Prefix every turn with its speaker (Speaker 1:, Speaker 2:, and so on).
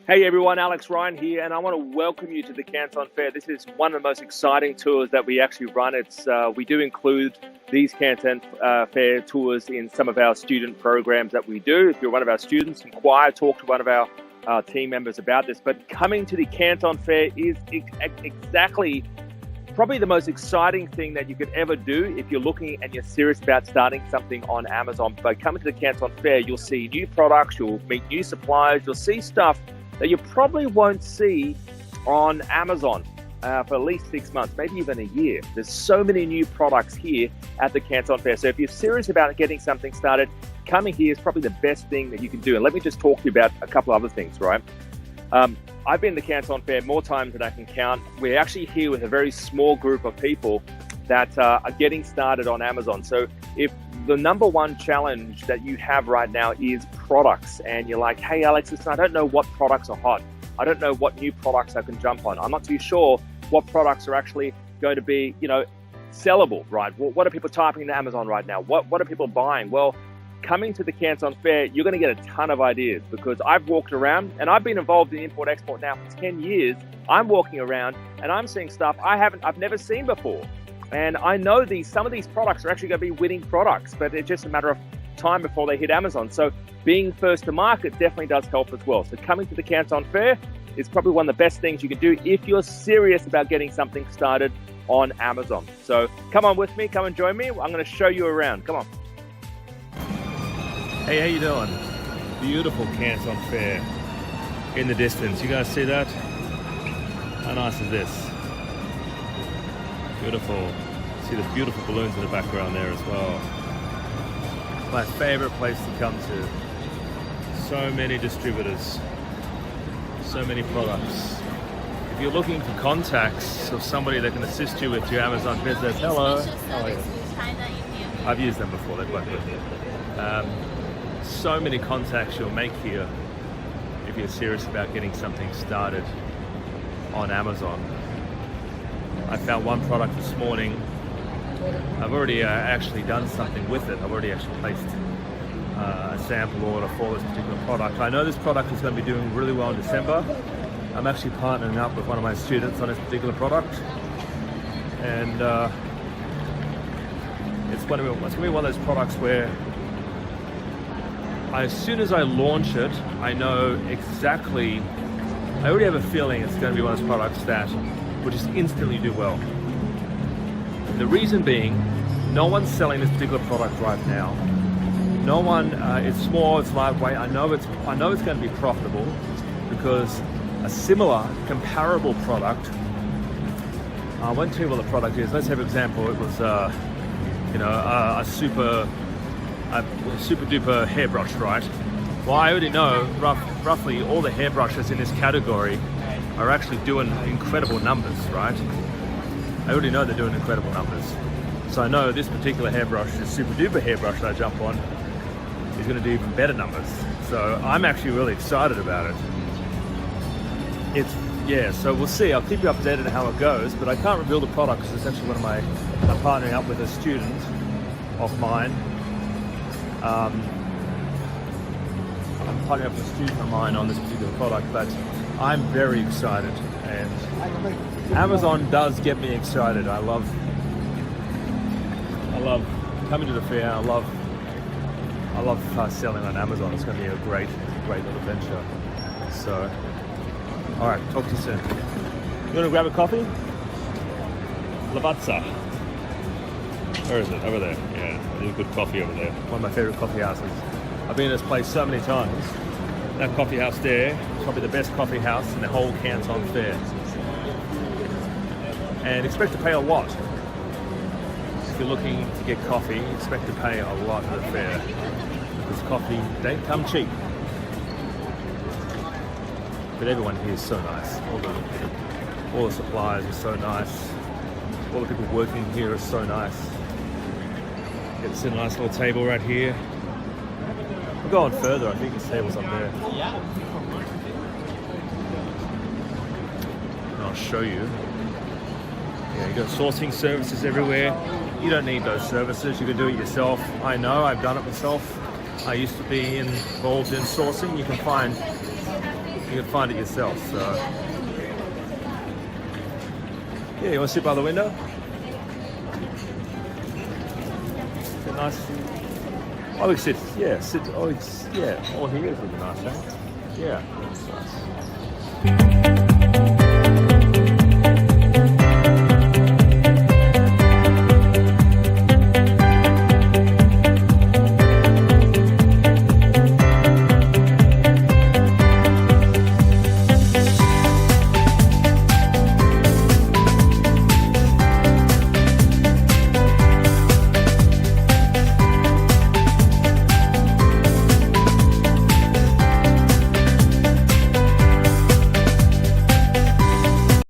Speaker 1: Hey everyone, Alex Ryan here, and I want to welcome you to the Canton Fair. This is one of the most exciting tours that we actually run. We do include these Canton Fair tours in some of our student programs that we do. If you're one of our students, inquire, talk to one of our team members about this. But coming to the Canton Fair is exactly probably the most exciting thing that you could ever do if you're looking and you're serious about starting something on Amazon. By coming to the Canton Fair, you'll see new products, you'll meet new suppliers, you'll see stuff that you probably won't see on Amazon for at least 6 months, maybe even a year. There's so many new products here at the Canton Fair. So if you're serious about getting something started, coming here is probably the best thing that you can do. And let me just talk to you about a couple other things, right? I've been to the Canton Fair more times than I can count. We're actually here with a very small group of people that are getting started on Amazon. So if the number one challenge that you have right now is products, and you're like, hey Alex, listen, I don't know what products are hot. I don't know what new products I can jump on. I'm not too sure what products are actually going to be, sellable, right? What are people typing into Amazon right now? What are people buying? Well, coming to the Canton Fair, you're going to get a ton of ideas, because I've walked around and I've been involved in import-export now for 10 years. I'm walking around and I'm seeing stuff I've never seen before. And I know some of these products are actually going to be winning products, but it's just a matter of time before they hit Amazon. So being first to market definitely does help as well. So coming to the Canton Fair is probably one of the best things you can do if you're serious about getting something started on Amazon. So come on with me, come and join me. I'm going to show you around. Come on. Hey, how you doing? Beautiful Canton Fair in the distance. You guys see that? How nice is this? Beautiful. See the beautiful balloons in the background there as well. My favorite place to come to. So many distributors, so many products. If you're looking for contacts of somebody that can assist you with your Amazon business, hello. How are you? I've used them before, they've worked with me. So many contacts you'll make here if you're serious about getting something started on Amazon. I found one product this morning. I've already actually done something with it. I've already actually placed a sample order for this particular product. I know this product is going to be doing really well in December. I'm actually partnering up with one of my students on this particular product, and it's going to be one of those products where as soon as I launch it, I know exactly, I already have a feeling it's going to be one of those products that will just instantly do well. The reason being, no one's selling this particular product right now. No one, it's small, it's lightweight. I know it's going to be profitable, because a similar comparable product, I won't tell you what the product is. Let's have an example. It was a super duper hairbrush, right? Well, I already know roughly all the hairbrushes in this category are actually doing incredible numbers, right? I already know they're doing incredible numbers. So I know this particular hairbrush, this super duper hairbrush that I jump on, is going to do even better numbers. So I'm actually really excited about it. So we'll see. I'll keep you updated on how it goes, but I can't reveal the product because essentially I'm partnering up with a student of mine. I'm partnering up with a student of mine on this particular product, but I'm very excited, and Amazon does get me excited. I love coming to the fair. I love selling on Amazon. It's going to be a great little venture. So, all right, talk to you soon. You want to grab a coffee? Lavazza. Where is it? Over there. Yeah, there's a good coffee over there. One of my favorite coffee houses. I've been to this place so many times. That coffee house there is probably the best coffee house in the whole Canton Fair. And expect to pay a lot. If you're looking to get coffee, expect to pay a lot at the fair, because coffee don't come cheap. But everyone here is so nice. All the suppliers are so nice. All the people working here are so nice. It's a nice little table right here. We'll go on further. I think this table's up there. And I'll show you. Yeah, you got sourcing services everywhere. You don't need those services. You can do it yourself. I know. I've done it myself. I used to be involved in sourcing. You can find you can find it yourself. So yeah, you want to sit by the window? Is it nice? Oh, we sit. Yeah, sit. Oh, it's yeah. Oh, here is really nice. Eh? Yeah, that's nice.